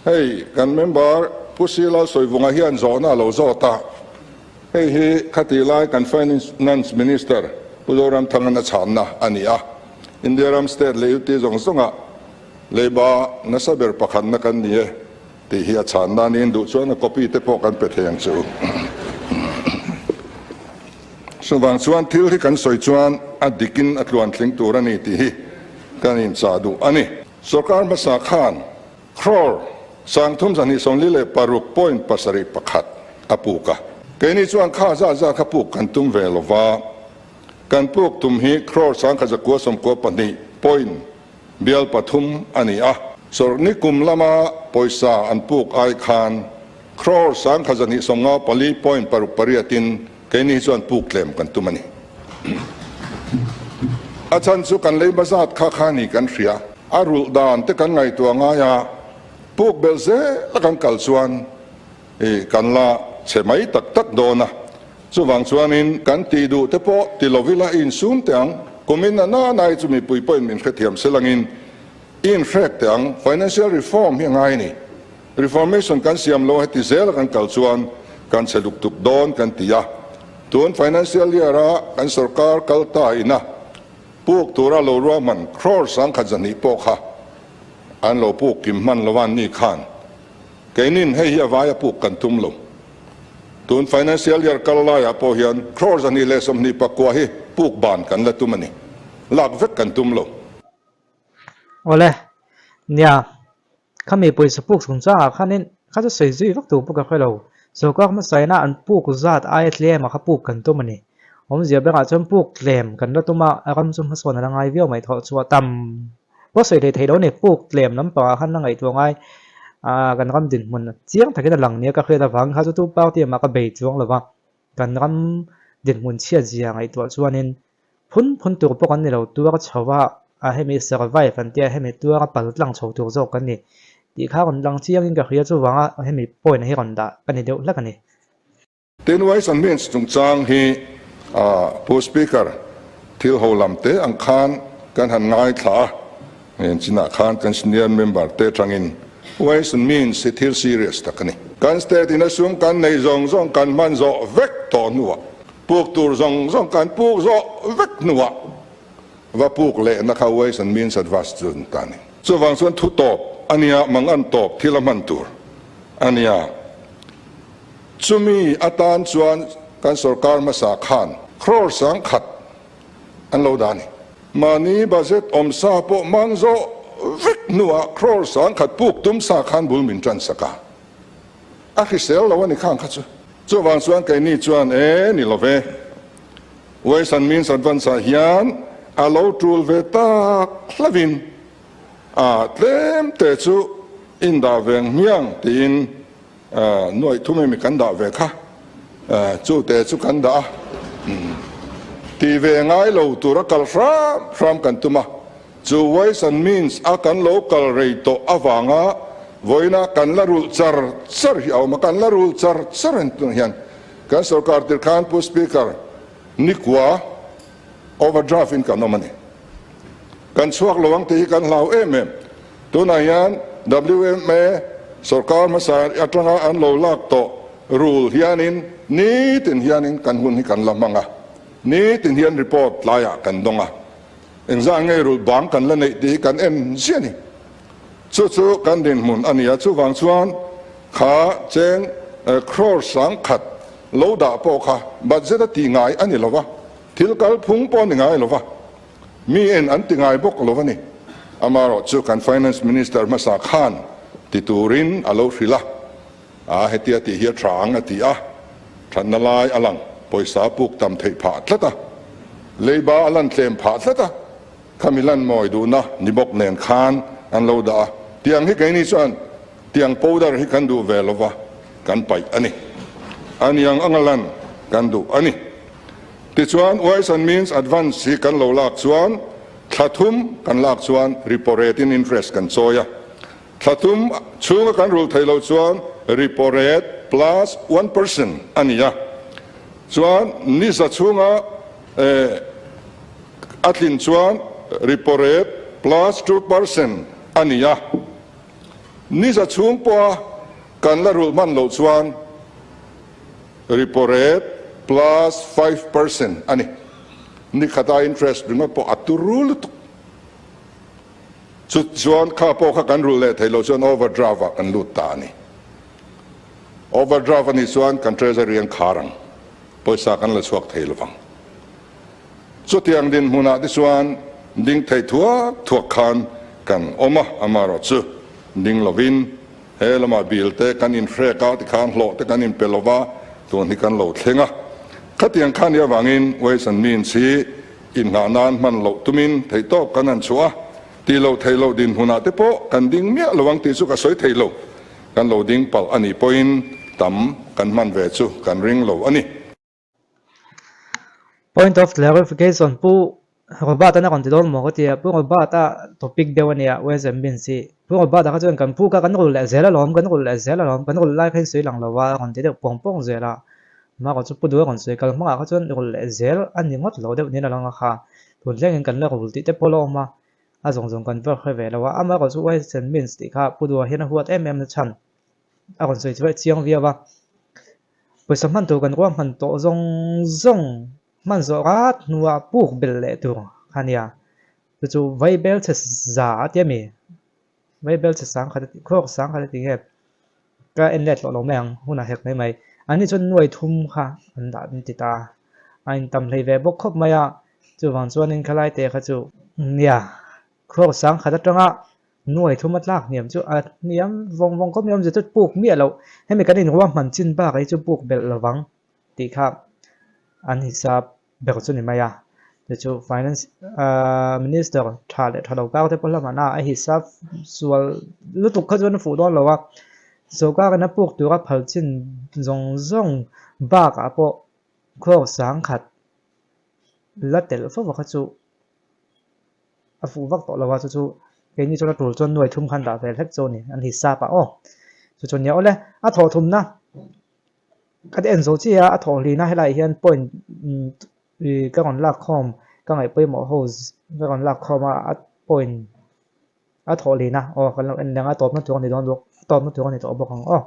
hey kan member pusila soivunga hian zona lo zota hey khatilai kan finance minister pudoram thangana channa ania indiaram state leuti zongsonga Leiba nasaber pakhan na kan niye ti hi channa nin du chuan copy te po kan petheng chu sawang chuan thil hi kan soi chuan adikin atluan tling turani ti hi kan in chadu ani sarkar masa khan crore sangthum jani songli le paruk point pasari pakhat apuka keni chuan kha za khapuk kan tum velova kan puk tum hi crore sang kha zakwa som ko pani point bial pathum ani sorni kum lama poisa an puk ai khan crore sang kha jani songa pali point paruk pariatin keni chuan puk tlem kan tumani achan chu kan Leiba zat kha khani kan ria arul dan te kan ngai tu anga ya puk belze la kan kal chuan kan la chemai tak tak dona chuwang chuanin kan ti du te po ti lovila in sum tang kumin na nai chu mi pui point min khethiam selangin in fact tang financial reform hi ngai ni reformation kan siam lo heti zel kan kal chuan kan seluk tuk don kan tia tun financial year kan sarkar kalta ina puk tura lo roman crore sang khajani pokha an lo puk kim man lowan ni khan kainin hei ya waya puk kan tum lo tun financial year kala ya po hian crore ani lesom ni pakwa hi puk ban kan la tumani lak vek kan tum lo ole nya khami poi sapuk sungcha khanin khaja seizui vak tu puka khelo sokak ma saina an puk zat ai tle ma khapuk kan tumani om zia beka chom puk tlem kan la tuma agam chum hasona la ngai viau mai tho chuwa tam bo sei thei thei do ne puk tlem lam pa khan na ngai tu ngai kan ram din mun chiang thakena lang ne ka khela wang ha chu tu pau ti ma ka bei chuang lawa kan ram din mun chia zia ngai tu chuanin phun tu po kan ni lo tu ka chawa hemi survive an tia hemi tu ka pal tlang chho tu zo kan ni ti kha kon lang chiang in ka khia chu wanga hemi point hi kon da kan ni deu la kan ni ten wai san men chung chang hi post speaker thil Hmalam te ang khan kan han ngai thla en china khan kan senior member te tangin ways and means it is serious takani kan state in asum kan nei zong kan man zo vek to nuwa puk tur zong kan puk zo vek nuwa wa puk le na kha ways and means advance chun tani so wang chuan thu top ania mangan top thilaman tur ania chumi atan chuan kan sarkar masa khan crore sang khat an lo dani mani budget omsa po mangzo vek nuwa crore sang khat puk tum sa khan bul min tran saka a khisel lo ni khang khachu chu wang chuan kai ni chuan ni love ways and means advance hian a lo tul ve ta hlavin tlem te chu in da veng miang tin noi thume mi kan da ve kha chu te chu kan da ti ve ngai lo tur kal from kan tuma chu ways and means a kan local rate to avanga voina kan la rul char hi au ma kan la rul char en tu hian kan sarkar tir khan pu speaker nikwa overdraft in kan nomani kan chuak lowang te kan lau em tu na hian WMA sarkar masa atlanga an lo lak to rule hianin ni tin hianin kan hun hi kan lamanga ni tin hian report laya kan donga engza ngai rul bang kan la nei ti kan en siani chu kan din mun ania chu wang chuan kha cheng crore sang khat lo da po kha budget ti ngai ani lova thil kal phung po ni ngai lova mi en an ti ngai bok lova ni amaro chu kan finance minister masa khan ti turin alo hrila hetia ti hi thang ati than na lai alang poisa puk tam thei pha tlata Leiba alan tlem pha tlata khamilan moi du na nibok nen khan an lo da tiang hi kaini chuan tiang powder hi kan du velova kan pai ani aniang angalan kan du ani ti chuan ways and means advance hi kan lo lak chuan thathum kan lak chuan repo rate in interest kan choya thathum chunga kan rul thailo chuan repo rate plus 1% ania chuan ni sa chunga atlin chuan repo rate plus 2% ania นี่จะช่วงปัวกันละรูมันโลชวนrepo rate plus 5%อันนี้นี่ขดา interest ดึงมาปัวอัตุรูลตุจุดชวนข้าปัวข้ากันรูเลยให้เราชวน overdraft กันลุตตานี่ overdraft นี่ชวนกัน treasury ยังขารังปอยสากันละสวกให้เราฟังสุดที่ยังดินมุนาที่ชวนดิ้งไทยทั่วคันกันอมาอามารอจูดิ้งลวินเฮลมาบิลเตกันอินเฟรกาที่คันโลเตกันอินเปลวาตัวนี้กันโลเทงะขัดยังคันยาวางินไว้สันมีนสีอินงานานมันโลตุมินไทยโตกันนันชัวตีโลไทยโลดินมุนาที่โปกันดิ้งเมียระวังที่สุกสวยไทยโลกันโลดิ้งปัลอันนี้พอยน์ต่ำกันมันเวจูกันริงโลอันนี้ point of clarification pu robata na konti mo ko tia pu robata topic dewania wes mbinsi pu robata ka jon kan pu ka kan rul zela lom kan rul zela lom kan rul lai khin sui lang lawa konti de pong zela ma ko chu pu do kon sui kal ma ka jon rul zel an ni ngot lo de ni na lang kha tu leng kan la rul ti te polo ma a jong kan ver khwe lawa ama ko chu wes mbins ti kha pu do hen huat na chan a kon sui chwe chiang via ba pu samhan tu kan ro man to zongมันสกัดนัวปูกเบลเลตัวขันยาจู่ไวเบลจะสาเทียมีไวเบลจะสังขัดโคกสังขัดติเก็บก็เอ็นเล็ดหลงแมงหุ่นเห็กไม่อันนี้จนหน่วยทุ่มค่ะอันดับติตาอันตำเลยเว็บบกครบมาอ่ะจู่วันส่วนนึงขลายเตะค่ะจู่เนี่ยโคกสังขัดตรงอ่ะหน่วยทุ่มมัดลากเนี่ยจู่อันนี้วงก็มีมันจะจุดปูกเมียเราให้มีการเห็นว่ามันจินบ้าไอ้จู่ปูกเบลระวังตีครับอันนี้ทราบเบลจุนี่มาเดี๋ยวจู finance ministerท่าเราก้าวที่พลมาหน้าไอ้ทราบส่วนรู้ตุกเขาจะเป็นฝูดอนหรอว่าส่วนก้าวกันนะพวกตัวกับพัลจินจงบ้ากับพวกข้อสังขัดลัดเตลฟูว่าเขาจูฟูวักต่อเราว่าจูเป็นนี่จูเราตัวจนหน่วยทุ่มขันดาบแต่เล็กโจนี่อันที่ทราบป่ะอ๋อจนเนี้ยเอาเลยอ่ะถอทุ่มนะก็เอ็นโซจีอะถอลีน่าให้ไรเฮียนป่นก็ก่อนลากคอมก็ไงไปหมอโฮสก็ก่อนลากคอมอะป่นถอลีน่าอ๋อกันเราเอ็นยังตอบมาตัวนี้ตอบมาตัวนี้ตอบบอกของอ๋อ